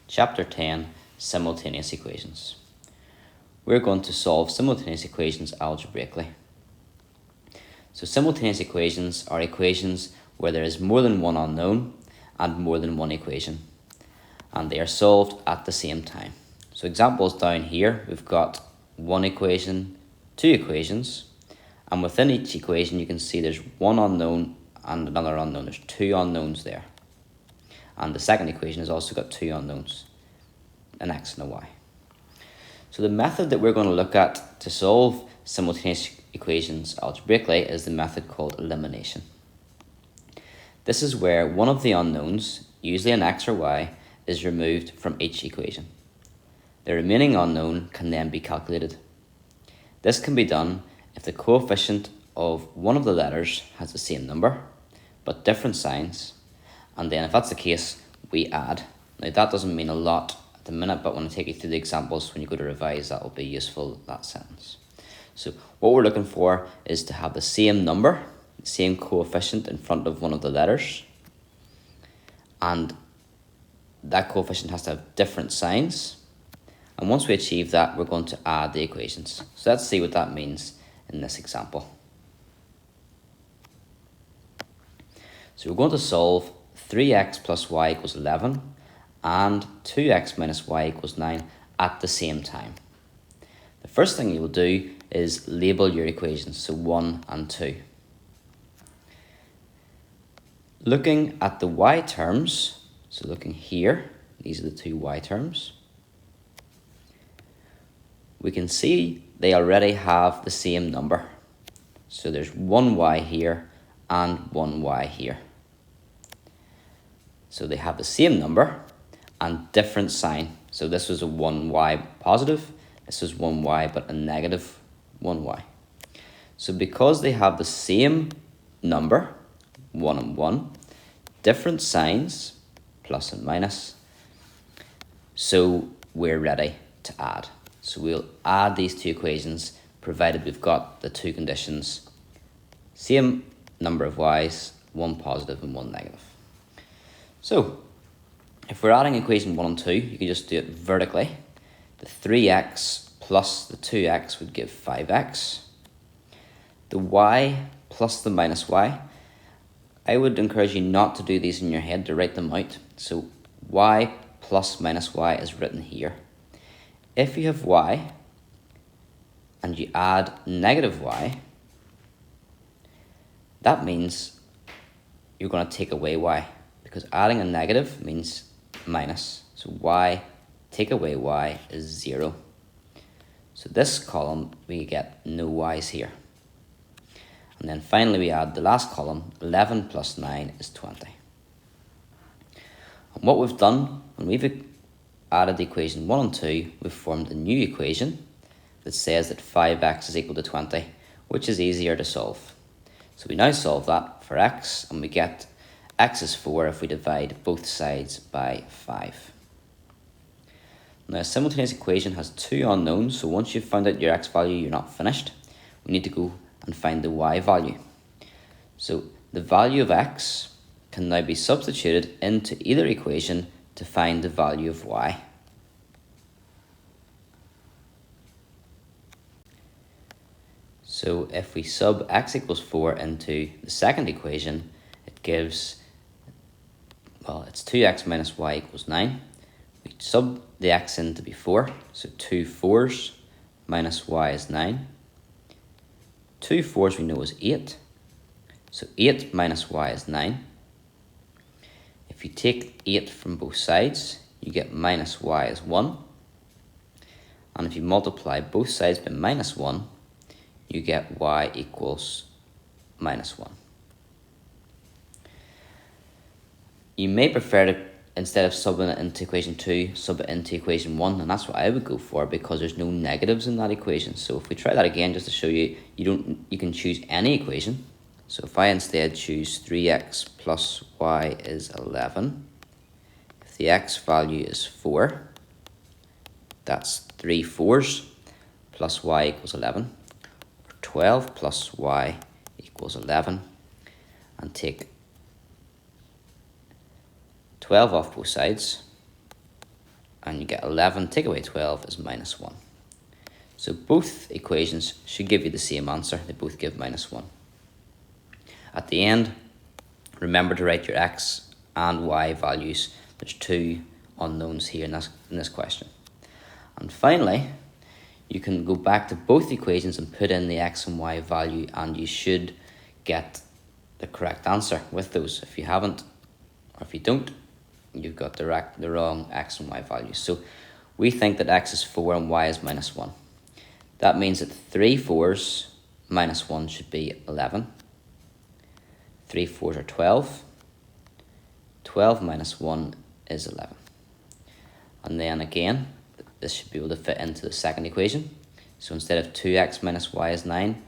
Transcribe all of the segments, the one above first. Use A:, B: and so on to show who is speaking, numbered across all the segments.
A: Chapter 10, Simultaneous Equations. We're going to solve simultaneous equations algebraically. So simultaneous equations are equations where there is more than one unknown and more than one equation, and they are solved at the same time. So examples down here, we've got one equation, two equations, and within each equation you can see there's one unknown and another unknown. There's two unknowns there. And the second equation has also got two unknowns, an x and a y. So the method that we're going to look at to solve simultaneous equations algebraically is the method called elimination. This is where one of the unknowns, usually an x or y, is removed from each equation. The remaining unknown can then be calculated. This can be done if the coefficient of one of the letters has the same number, but different signs, and then if that's the case, we add. Now that doesn't mean a lot at the minute, but when I take you through the examples, when you go to revise, that will be useful, that sentence. So what we're looking for is to have the same number, the same coefficient in front of one of the letters, and that coefficient has to have different signs. And once we achieve that, we're going to add the equations. So let's see what that means in this example. So we're going to solve 3x plus y equals 11 and 2x minus y equals 9 at the same time. The first thing you will do is label your equations, so 1 and 2. Looking at the y terms, so looking here, these are the two y terms, we can see they already have the same number. So there's one y here and one y here. So they have the same number and different sign. So this was a 1y positive, this was 1y but a negative 1y. So because they have the same number, 1 and 1, different signs, plus and minus, so we're ready to add. So we'll add these two equations provided we've got the two conditions, same number of y's, one positive and one negative. So if we're adding equation 1 and 2, you can just do it vertically. The 3x plus the 2x would give 5x. The y plus the minus y, I would encourage you not to do these in your head, to write them out. So y plus minus y is written here. If you have y and you add negative y, that means you're going to take away y, because adding a negative means minus. So y take away y is 0. So this column, we get no y's here. And then finally we add the last column, 11 plus 9 is 20. And what we've done, when we've added the equation 1 and 2, we've formed a new equation that says that 5x is equal to 20, which is easier to solve. So we now solve that for x, and we get x is 4 if we divide both sides by 5. Now a simultaneous equation has two unknowns, so once you've found out your x value, you're not finished. We need to go and find the y value. So the value of x can now be substituted into either equation to find the value of y. So if we sub x equals 4 into the second equation, it gives, well, it's 2x minus y equals 9. We sub the x in to be 4, so 2 4s minus y is 9. 2 4s we know is 8, so 8 minus y is 9. If you take 8 from both sides, you get minus y is 1. And if you multiply both sides by minus 1, you get y equals minus 1. You may prefer to, instead of subbing it into equation 2, sub it into equation 1, and that's what I would go for because there's no negatives in that equation. So if we try that again, just to show you, you can choose any equation. So if I instead choose 3x plus y is 11, if the x value is 4, that's 3 4s plus y equals 11, or 12 plus y equals 11, and take 12 off both sides, and you get 11, take away 12 is minus 1. So both equations should give you the same answer. They both give minus 1. At the end, remember to write your x and y values. There's 2 unknowns here in this question. And finally, you can go back to both equations and put in the x and y value, and you should get the correct answer with those. If you haven't, or if you don't, you've got the wrong x and y values. So we think that x is 4 and y is minus 1. That means that 3 4s minus 1 should be 11. 3 4s are 12. 12 minus 1 is 11. And then again, this should be able to fit into the second equation. So instead of 2x minus y is 9,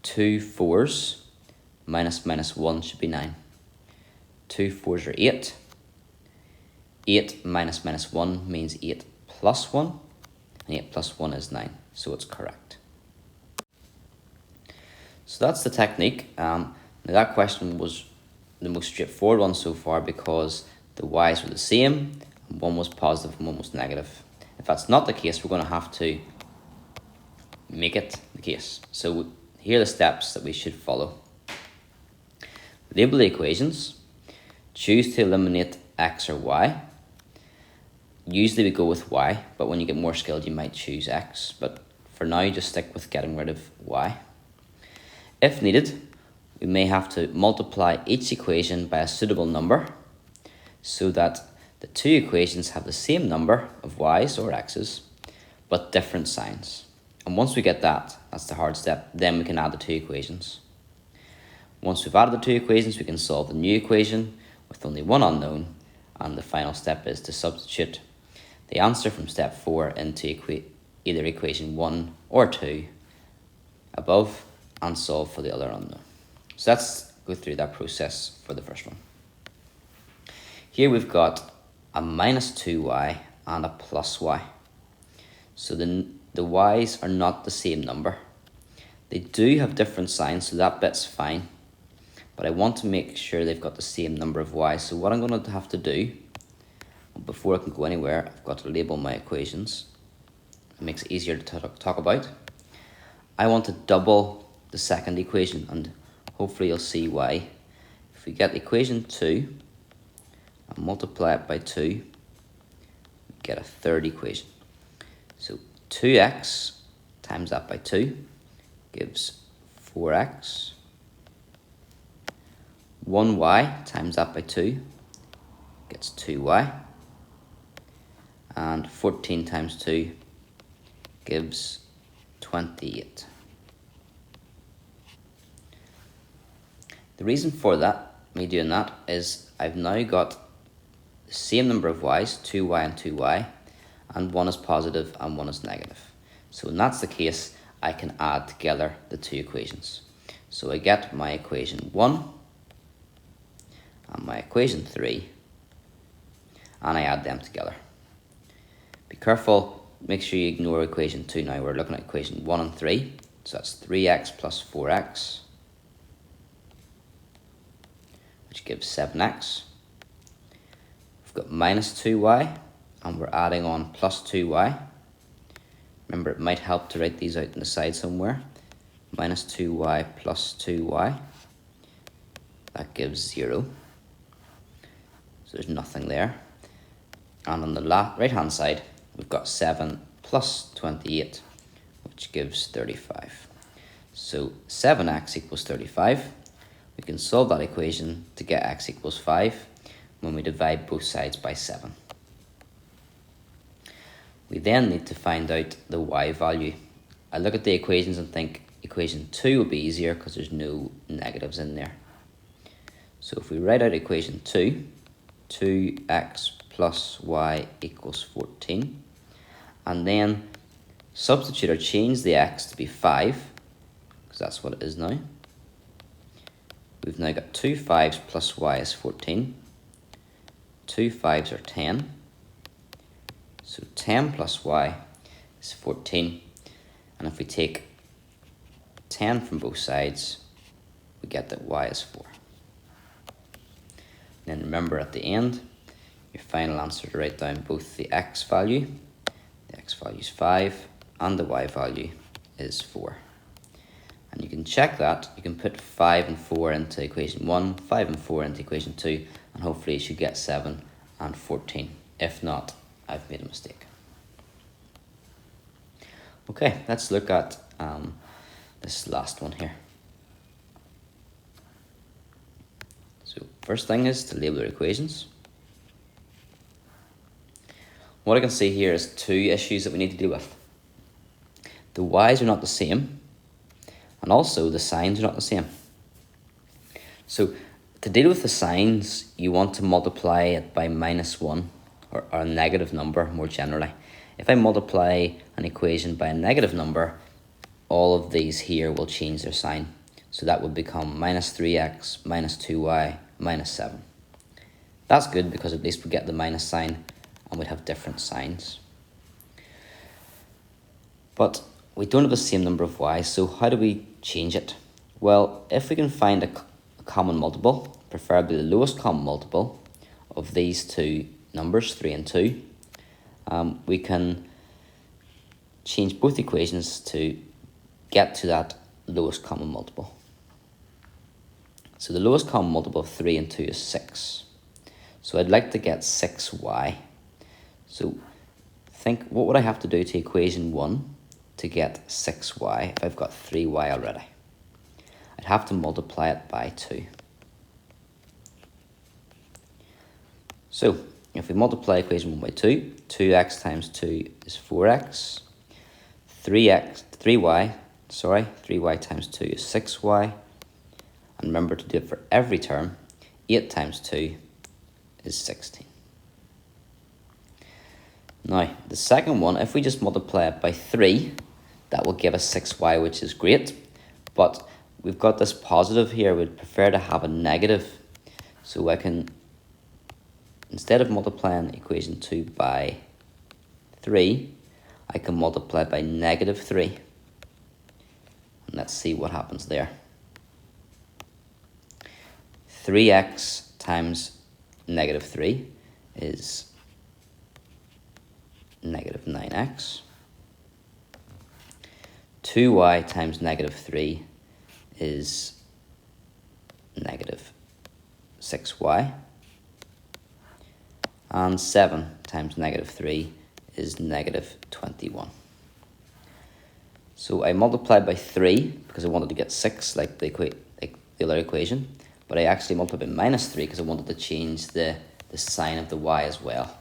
A: 2 4s minus 1 should be 9. 2 4s are 8. 8 minus 1 means 8 plus 1. And 8 plus 1 is 9. So it's correct. So that's the technique. Now that question was the most straightforward one so far because the y's were the same, and one was positive and one was negative. If that's not the case, we're going to have to make it the case. So here are the steps that we should follow. Label the equations. Choose to eliminate x or y. Usually we go with y, but when you get more skilled you might choose x. But for now, just stick with getting rid of y. If needed, we may have to multiply each equation by a suitable number so that the two equations have the same number of y's or x's, but different signs. And once we get that, that's the hard step, then we can add the two equations. Once we've added the two equations, we can solve the new equation with only one unknown, and the final step is to substitute the answer from step 4 into either equation 1 or 2 above and solve for the other unknown. So let's go through that process for the first one. Here we've got a minus 2y and a plus y. So the y's are not the same number. They do have different signs, so that bit's fine. But I want to make sure they've got the same number of y's. So what I'm going to have to do, before I can go anywhere, I've got to label my equations. It makes it easier to talk about. I want to double the second equation, and hopefully you'll see why. If we get equation 2 and multiply it by 2, we get a third equation. So 2x times that by 2 gives 4x. 1y times that by 2 gets 2y. And 14 times 2 gives 28. The reason for that, me doing that, is I've now got the same number of y's, 2y and 2y, and one is positive and one is negative. So when that's the case, I can add together the two equations. So I get my equation 1 and my equation 3, and I add them together. Be careful, make sure you ignore equation 2 now. We're looking at equation 1 and 3, so that's 3x plus 4x, which gives 7x. We've got minus 2y, and we're adding on plus 2y. Remember, it might help to write these out on the side somewhere. Minus 2y plus 2y, that gives 0. So there's nothing there. And on the right hand side, we've got 7 plus 28, which gives 35. So 7x equals 35. We can solve that equation to get x equals 5 when we divide both sides by 7. We then need to find out the y value. I look at the equations and think equation 2 will be easier because there's no negatives in there. So if we write out equation 2, 2x plus y equals 14, and then substitute or change the x to be 5, because that's what it is now. We've now got 2 5s plus y is 14. 2 5s are 10. So 10 plus y is 14. And if we take 10 from both sides, we get that y is 4. Then remember at the end, your final answer to write down both the x value is 5, and the y value is 4. And you can check that. You can put 5 and 4 into equation 1, 5 and 4 into equation 2, and hopefully you should get 7 and 14. If not, I've made a mistake. Okay, let's look at this last one here. So first thing is to label our equations. What I can see here is two issues that we need to deal with. The y's are not the same, and also the signs are not the same. So to deal with the signs, you want to multiply it by -1, or a negative number more generally. If I multiply an equation by a negative number, all of these here will change their sign. So that would become -3x, -2y, -7. That's good because at least we get the minus sign and we'd have different signs. But we don't have the same number of y's, so how do we change it? Well, if we can find a common multiple, preferably the lowest common multiple of these two numbers, 3 and 2, we can change both equations to get to that lowest common multiple. So the lowest common multiple of 3 and 2 is 6. So I'd like to get 6y. So think, what would I have to do to equation 1 to get 6y if I've got 3y already? I'd have to multiply it by 2. So if we multiply equation 1 by 2, 2x times 2 is 4x. 3y times 2 is 6y. And remember to do it for every term. 8 times 2 is 16. Now, the second one, if we just multiply it by 3, that will give us 6y, which is great. But we've got this positive here. We'd prefer to have a negative. So I can, instead of multiplying equation 2 by 3, I can multiply by -3. And let's see what happens there. 3x times -3 is -9x. 2y times -3 is -6y. And 7 times -3 is -21. So I multiplied by 3 because I wanted to get 6 like the other equation, but I actually multiplied by -3 because I wanted to change the sign of the y as well.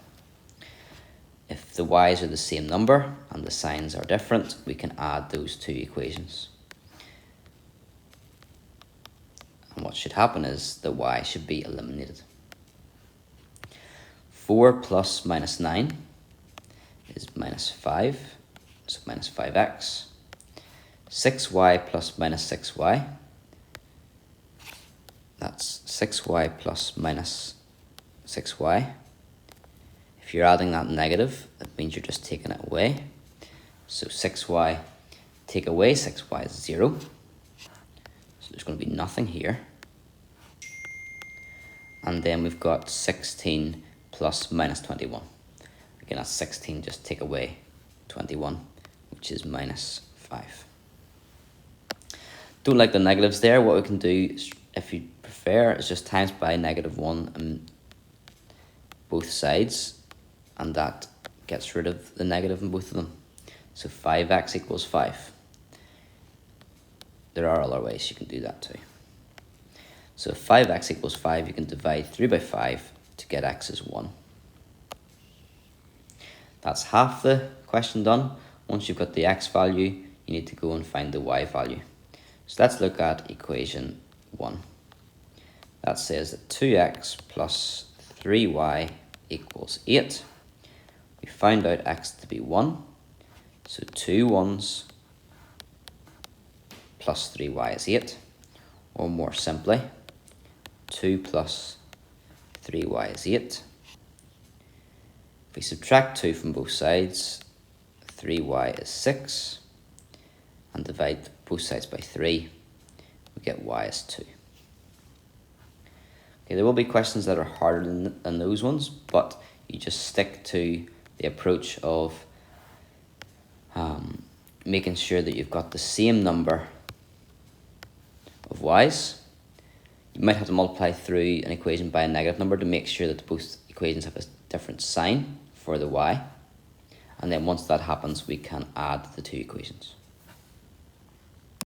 A: If the y's are the same number and the signs are different, we can add those two equations. And what should happen is the y should be eliminated. 4 plus -9 is -5, so -5x. 6y plus -6y, that's 6y plus -6y. If you're adding that negative, that means you're just taking it away. So 6y, take away 6y is 0. So there's going to be nothing here. And then we've got 16 plus -21. Again, that's 16, just take away 21, which is -5. Don't like the negatives there. What we can do, if you prefer, is just times by -1 on both sides, and that gets rid of the negative in both of them. So 5x equals 5. There are other ways you can do that too. So if 5x equals 5, you can divide 3 by 5 to get x is 1. That's half the question done. Once you've got the x value, you need to go and find the y value. So let's look at equation 1. That says that 2x plus 3y equals 8. We found out x to be 1. So 2 1s plus 3y is 8. Or more simply, 2 plus 3y is 8. If we subtract 2 from both sides, 3y is 6. And divide both sides by 3, we get y is 2. Okay, there will be questions that are harder than those ones, but you just stick to the approach of making sure that you've got the same number of y's. You might have to multiply through an equation by a negative number to make sure that both equations have a different sign for the y. And then once that happens, we can add the two equations.